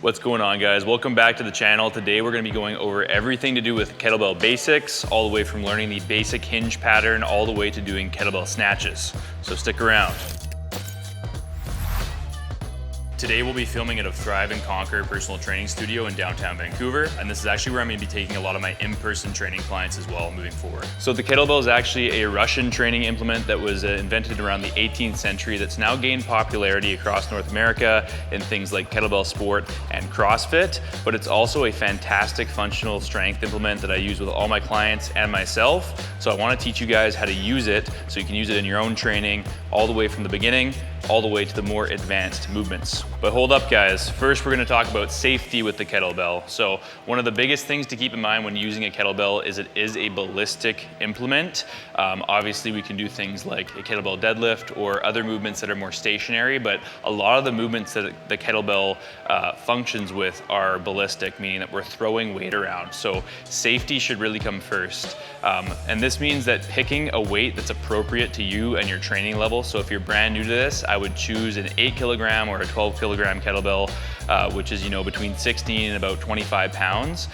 What's going on, guys? Welcome back to the channel. Today we're going to be going over everything to do with kettlebell basics, all the way from learning the basic hinge pattern all the way to doing kettlebell snatches. So stick around. Today we'll be filming at a Thrive and Conquer personal training studio in downtown Vancouver, and this is actually where I'm going to be taking a lot of my in-person training clients as well moving forward. So the kettlebell is actually a Russian training implement that was invented around the 18th century that's now gained popularity across North America in things like kettlebell sport and CrossFit, but it's also a fantastic functional strength implement that I use with all my clients and myself. So I want to teach you guys how to use it so you can use it in your own training all the way from the beginning all the way to the more advanced movements. But hold up, guys. First, we're going to talk about safety with the kettlebell. So one of the biggest things to keep in mind when using a kettlebell is it is a ballistic implement. Obviously, we can do things like a kettlebell deadlift or other movements that are more stationary, but a lot of the movements that the kettlebell functions with are ballistic, meaning that we're throwing weight around. So safety should really come first. And this means that picking a weight that's appropriate to you and your training level. So if you're brand new to this, I would choose an 8 kilogram or a 12 kilogram kettlebell, which is, between 16 and about 25 pounds.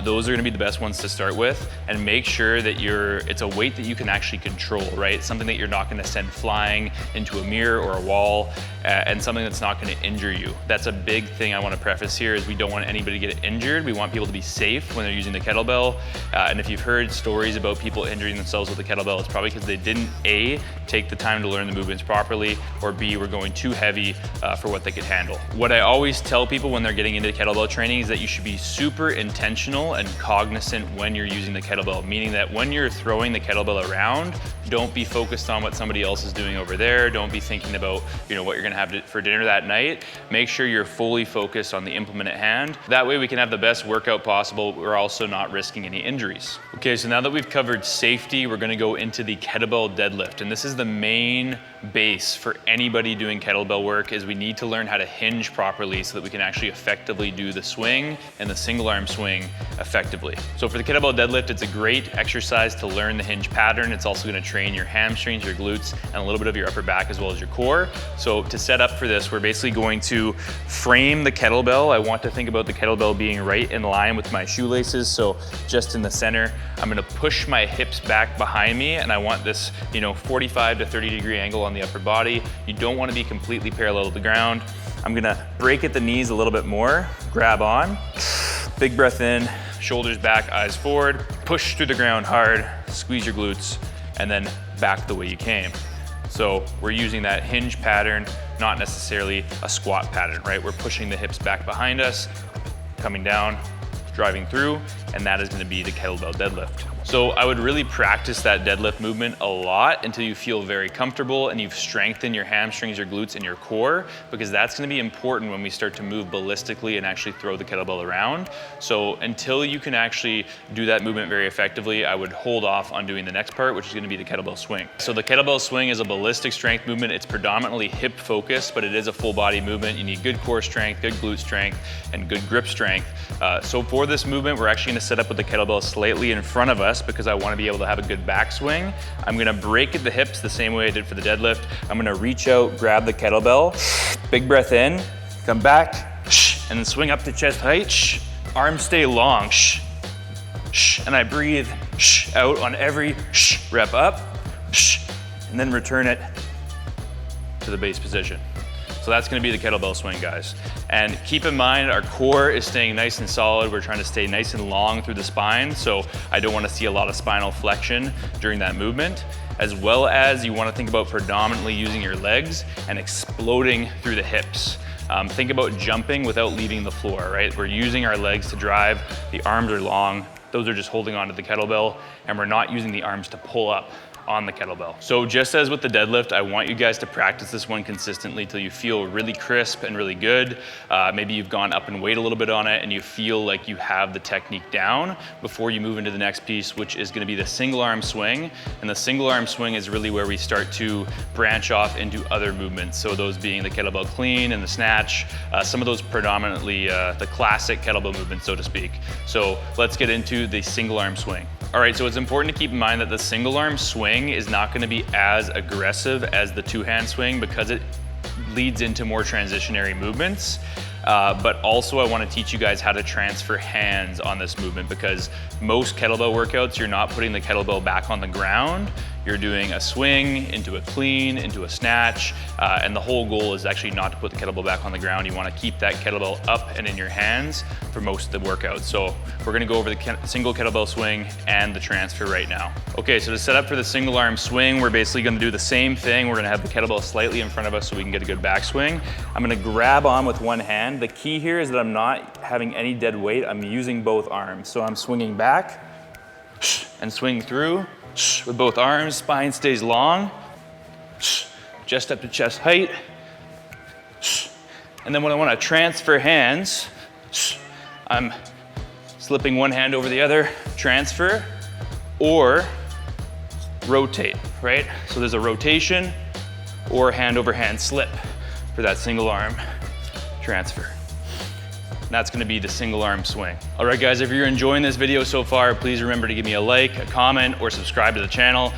Those are gonna be the best ones to start with, and make sure that it's a weight that you can actually control, right? Something that you're not gonna send flying into a mirror or a wall, and something that's not gonna injure you. That's a big thing I wanna preface here, is we don't want anybody to get injured. We want people to be safe when they're using the kettlebell. And if you've heard stories about people injuring themselves with the kettlebell, it's probably because they didn't A, take the time to learn the movements properly, or B, were going too heavy for what they could handle. What I always tell people when they're getting into kettlebell training is that you should be super intentional and cognizant when you're using the kettlebell, meaning that when you're throwing the kettlebell around, don't be focused on what somebody else is doing over there. Don't be thinking about what you're gonna have for dinner that night. Make sure you're fully focused on the implement at hand. That way we can have the best workout possible. We're also not risking any injuries. Okay, so now that we've covered safety, we're gonna go into the kettlebell deadlift. And this is the main base for anybody doing kettlebell work, is we need to learn how to hinge properly so that we can actually effectively do the swing and the single arm swing effectively. So for the kettlebell deadlift, it's a great exercise to learn the hinge pattern. It's also gonna train your hamstrings, your glutes, and a little bit of your upper back as well as your core. So to set up for this, we're basically going to frame the kettlebell. I want to think about the kettlebell being right in line with my shoelaces. So just in the center, I'm gonna push my hips back behind me, and I want this 45 to 30 degree angle on the upper body. You don't wanna be completely parallel to the ground. I'm gonna break at the knees a little bit more, grab on, big breath in, shoulders back, eyes forward, push through the ground hard, squeeze your glutes, and then back the way you came. So we're using that hinge pattern, not necessarily a squat pattern, right? We're pushing the hips back behind us, coming down, driving through, and that is gonna be the kettlebell deadlift. So I would really practice that deadlift movement a lot until you feel very comfortable and you've strengthened your hamstrings, your glutes, and your core, because that's gonna be important when we start to move ballistically and actually throw the kettlebell around. So until you can actually do that movement very effectively, I would hold off on doing the next part, which is gonna be the kettlebell swing. So the kettlebell swing is a ballistic strength movement. It's predominantly hip focused, but it is a full body movement. You need good core strength, good glute strength, and good grip strength. So for this movement, we're actually gonna set up with the kettlebell slightly in front of us, because I want to be able to have a good backswing. I'm going to break at the hips the same way I did for the deadlift. I'm going to reach out, grab the kettlebell, big breath in, come back, and then swing up to chest height. Arms stay long, and I breathe out on every rep up, and then return it to the base position. So that's gonna be the kettlebell swing, guys. And keep in mind, our core is staying nice and solid. We're trying to stay nice and long through the spine, so I don't wanna see a lot of spinal flexion during that movement, as well as you wanna think about predominantly using your legs and exploding through the hips. Think about jumping without leaving the floor, right? We're using our legs to drive, the arms are long, those are just holding onto the kettlebell, and we're not using the arms to pull up on the kettlebell. So just as with the deadlift, I want you guys to practice this one consistently till you feel really crisp and really good. Maybe you've gone up in weight a little bit on it and you feel like you have the technique down before you move into the next piece, which is gonna be the single arm swing. And the single arm swing is really where we start to branch off into other movements. So those being the kettlebell clean and the snatch, some of those predominantly the classic kettlebell movements, so to speak. So let's get into the single arm swing. All right, so it's important to keep in mind that the single arm swing is not gonna be as aggressive as the two hand swing because it leads into more transitionary movements. but also I want to teach you guys how to transfer hands on this movement, because most kettlebell workouts, you're not putting the kettlebell back on the ground. You're doing a swing into a clean, into a snatch, and the whole goal is actually not to put the kettlebell back on the ground. You want to keep that kettlebell up and in your hands for most of the workout. So we're going to go over the single kettlebell swing and the transfer right now. Okay, so to set up for the single arm swing, we're basically going to do the same thing. We're going to have the kettlebell slightly in front of us so we can get a good backswing. I'm going to grab on with one hand. The key here is that I'm not having any dead weight. I'm using both arms. So I'm swinging back and swing through with both arms. Spine stays long, just up to chest height. And then when I want to transfer hands, I'm slipping one hand over the other, transfer, or rotate, right? So there's a rotation or hand over hand slip for that single arm transfer. That's gonna be the single arm swing. All right guys, if you're enjoying this video so far, please remember to give me a like, a comment, or subscribe to the channel.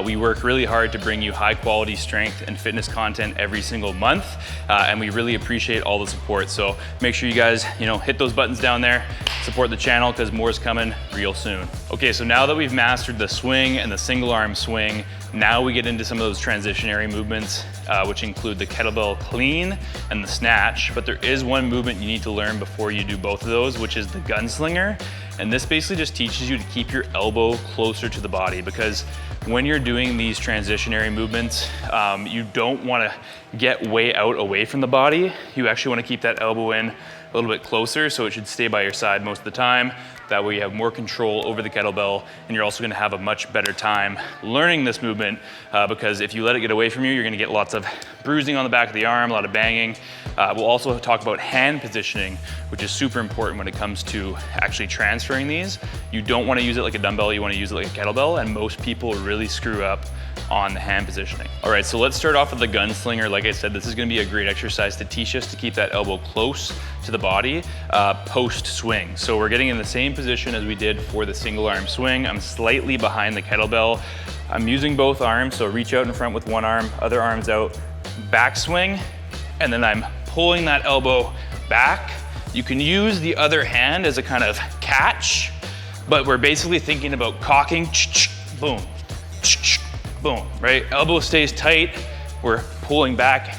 We work really hard to bring you high quality strength and fitness content every single month, and we really appreciate all the support. So make sure you guys, hit those buttons down there, support the channel, because more is coming real soon. Okay, so now that we've mastered the swing and the single arm swing, now we get into some of those transitionary movements, which include the kettlebell clean and the snatch. But there is one movement you need to learn before you do both of those, which is the Gunslinger. And this basically just teaches you to keep your elbow closer to the body, because when you're doing these transitionary movements, you don't want to get way out away from the body. You actually want to keep that elbow in a little bit closer, so it should stay by your side most of the time. That way you have more control over the kettlebell, and you're also going to have a much better time learning this movement, because if you let it get away from you, you're going to get lots of bruising on the back of the arm, a lot of banging. We'll also talk about hand positioning, which is super important when it comes to actually transferring these. You don't want to use it like a dumbbell, you want to use it like a kettlebell, and most people really screw up on the hand positioning. All right, so let's start off with the Gunslinger. Like I said, this is going to be a great exercise to teach us to keep that elbow close to the body post swing. So we're getting in the same position as we did for the single arm swing. I'm slightly behind the kettlebell. I'm using both arms, so reach out in front with one arm, other arm's out, back swing, and then I'm pulling that elbow back. You can use the other hand as a kind of catch, but we're basically thinking about cocking, boom, boom, right? Elbow stays tight, we're pulling back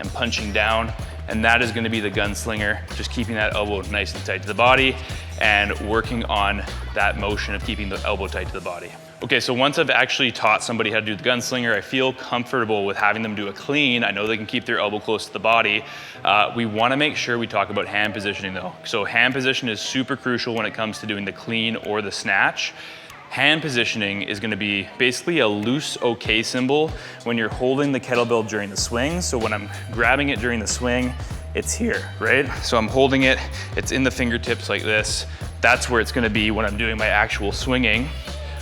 and punching down, and that is gonna be the Gunslinger, just keeping that elbow nice and tight to the body and working on that motion of keeping the elbow tight to the body. Okay, so once I've actually taught somebody how to do the Gunslinger, I feel comfortable with having them do a clean. I know they can keep their elbow close to the body. We wanna make sure we talk about hand positioning though. So hand position is super crucial when it comes to doing the clean or the snatch. Hand positioning is gonna be basically a loose okay symbol when you're holding the kettlebell during the swing. So when I'm grabbing it during the swing, it's here, right? So I'm holding it, it's in the fingertips like this. That's where it's gonna be when I'm doing my actual swinging.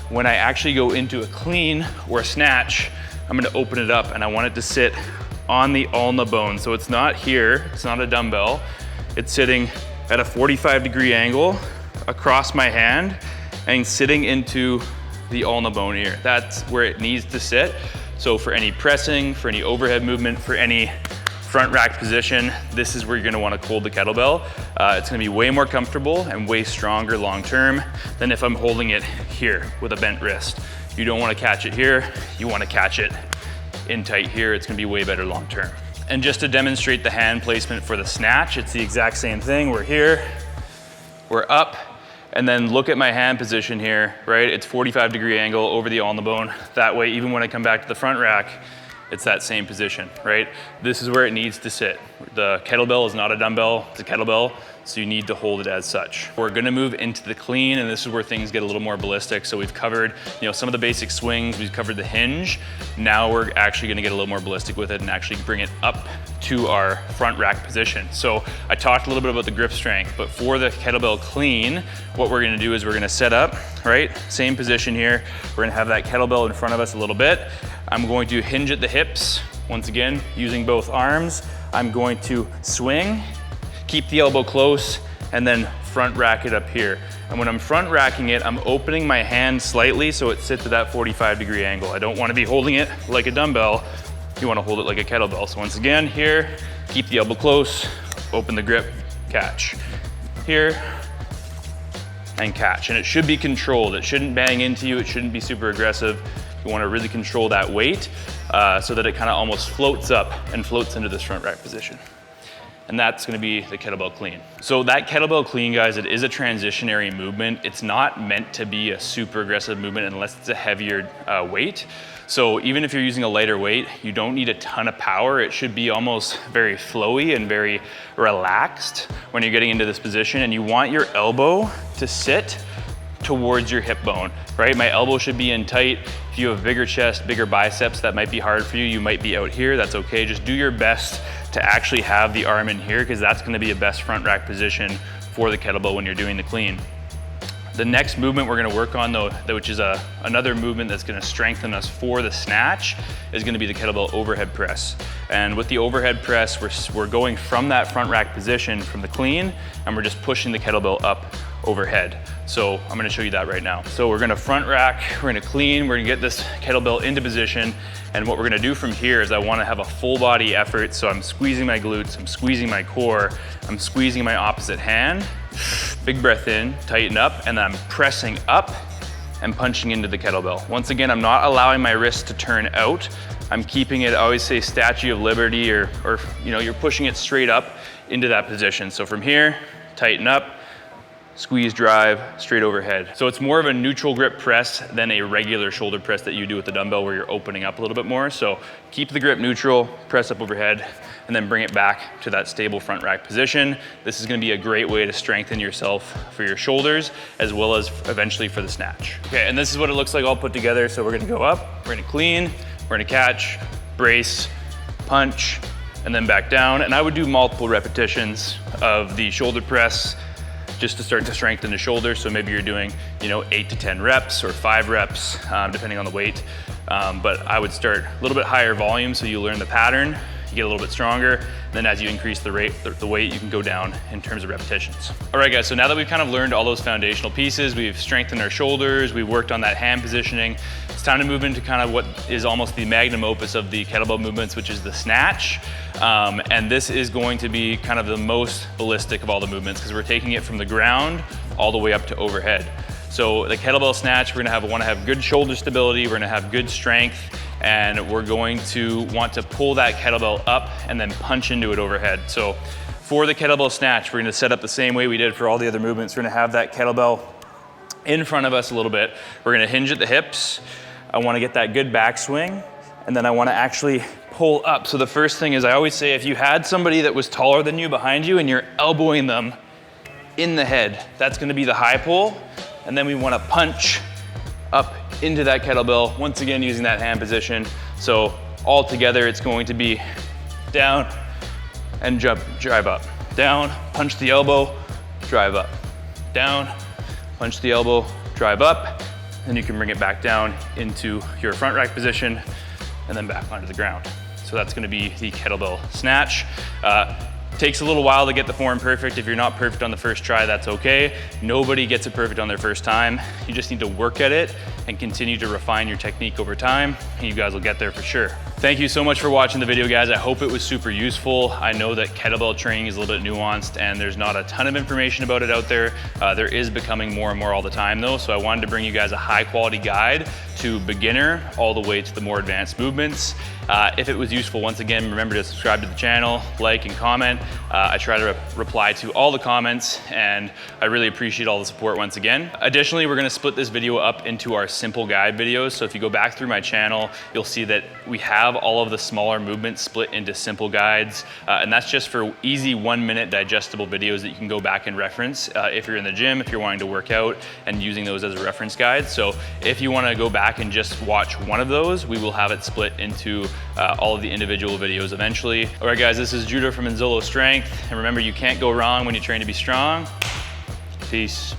When I actually go into a clean or a snatch, I'm gonna open it up and I want it to sit on the ulna bone. So it's not here, it's not a dumbbell. It's sitting at a 45-degree angle across my hand and sitting into the ulna bone here. That's where it needs to sit. So for any pressing, for any overhead movement, for any front rack position, this is where you're gonna wanna hold the kettlebell. It's gonna be way more comfortable and way stronger long-term than if I'm holding it here with a bent wrist. You don't wanna catch it here, you wanna catch it in tight here. It's gonna be way better long-term. And just to demonstrate the hand placement for the snatch, it's the exact same thing. We're here, we're up, and then look at my hand position here, right? It's 45-degree angle over the ulna bone. That way, even when I come back to the front rack, it's that same position, right? This is where it needs to sit. The kettlebell is not a dumbbell, it's a kettlebell, so you need to hold it as such. We're gonna move into the clean, and this is where things get a little more ballistic. So we've covered, some of the basic swings, we've covered the hinge. Now we're actually gonna get a little more ballistic with it and actually bring it up to our front rack position. So I talked a little bit about the grip strength, but for the kettlebell clean, what we're gonna do is we're gonna set up, right? Same position here. We're gonna have that kettlebell in front of us a little bit. I'm going to hinge at the hips. Once again, using both arms. I'm going to swing, keep the elbow close, and then front rack it up here. And when I'm front racking it, I'm opening my hand slightly so it sits at that 45-degree angle. I don't want to be holding it like a dumbbell. You want to hold it like a kettlebell. So once again, here, keep the elbow close, open the grip, catch. Here, and catch. And it should be controlled. It shouldn't bang into you. It shouldn't be super aggressive. You wanna really control that weight so that it kind of almost floats up and floats into this front rack position. And that's gonna be the kettlebell clean. So that kettlebell clean, guys, it is a transitionary movement. It's not meant to be a super aggressive movement unless it's a heavier weight. So even if you're using a lighter weight, you don't need a ton of power. It should be almost very flowy and very relaxed when you're getting into this position. And you want your elbow to sit towards your hip bone, right? My elbow should be in tight. If you have a bigger chest, bigger biceps, that might be hard for you. You might be out here, that's okay. Just do your best to actually have the arm in here because that's gonna be a best front rack position for the kettlebell when you're doing the clean. The next movement we're gonna work on though, which is another movement that's gonna strengthen us for the snatch, is gonna be the kettlebell overhead press. And with the overhead press, we're going from that front rack position from the clean, and we're just pushing the kettlebell up overhead. So I'm gonna show you that right now. So we're gonna front rack, we're gonna clean, we're gonna get this kettlebell into position. And what we're gonna do from here is I wanna have a full body effort. So I'm squeezing my glutes, I'm squeezing my core, I'm squeezing my opposite hand. Big breath in, tighten up, and then I'm pressing up and punching into the kettlebell. Once again, I'm not allowing my wrist to turn out. I'm keeping it, I always say Statue of Liberty, or you know, you're pushing it straight up into that position. So from here, tighten up, squeeze, drive, straight overhead. So it's more of a neutral grip press than a regular shoulder press that you do with the dumbbell where you're opening up a little bit more. So keep the grip neutral, press up overhead, and then bring it back to that stable front rack position. This is gonna be a great way to strengthen yourself for your shoulders, as well as eventually for the snatch. Okay, and this is what it looks like all put together. So we're gonna go up, we're gonna clean, we're gonna catch, brace, punch, and then back down. And I would do multiple repetitions of the shoulder press just to start to strengthen the shoulder. So maybe you're doing, 8 to 10 reps or 5 reps, depending on the weight. But I would start a little bit higher volume so you learn the pattern, you get a little bit stronger. Then as you increase the weight, you can go down in terms of repetitions. All right, guys, so now that we've kind of learned all those foundational pieces, we've strengthened our shoulders, we've worked on that hand positioning, it's time to move into kind of what is almost the magnum opus of the kettlebell movements, which is the snatch. And this is going to be kind of the most ballistic of all the movements because we're taking it from the ground all the way up to overhead. So the kettlebell snatch, we're gonna want to have good shoulder stability, we're gonna have good strength, and we're going to want to pull that kettlebell up and then punch into it overhead. So for the kettlebell snatch, we're gonna set up the same way we did for all the other movements. We're gonna have that kettlebell in front of us a little bit. We're gonna hinge at the hips. I wanna get that good backswing, and then I wanna actually pull up. So the first thing is, I always say, if you had somebody that was taller than you behind you and you're elbowing them in the head, that's gonna be the high pull. And then we wanna punch up into that kettlebell, once again using that hand position. So all together it's going to be down and drive up. Down, punch the elbow, drive up. Down, punch the elbow, drive up. Then you can bring it back down into your front rack position and then back onto the ground. So that's gonna be the kettlebell snatch. Takes a little while to get the form perfect. If you're not perfect on the first try, that's okay. Nobody gets it perfect on their first time. You just need to work at it and continue to refine your technique over time, and you guys will get there for sure. Thank you so much for watching the video, guys. I hope it was super useful. I know that kettlebell training is a little bit nuanced and there's not a ton of information about it out there. There is becoming more and more all the time though, so I wanted to bring you guys a high quality guide to beginner all the way to the more advanced movements. If it was useful, once again, remember to subscribe to the channel, like and comment. I try to reply to all the comments and I really appreciate all the support once again. Additionally, we're gonna split this video up into our simple guide videos. So if you go back through my channel, you'll see that we have all of the smaller movements split into simple guides. And that's just for easy 1-minute digestible videos that you can go back and reference if you're in the gym, if you're wanting to work out and using those as a reference guide. So if you wanna go back and just watch one of those, we will have it split into all of the individual videos eventually. All right, guys, this is Judah from Enzolo Strength. And remember, you can't go wrong when you train to be strong. Peace.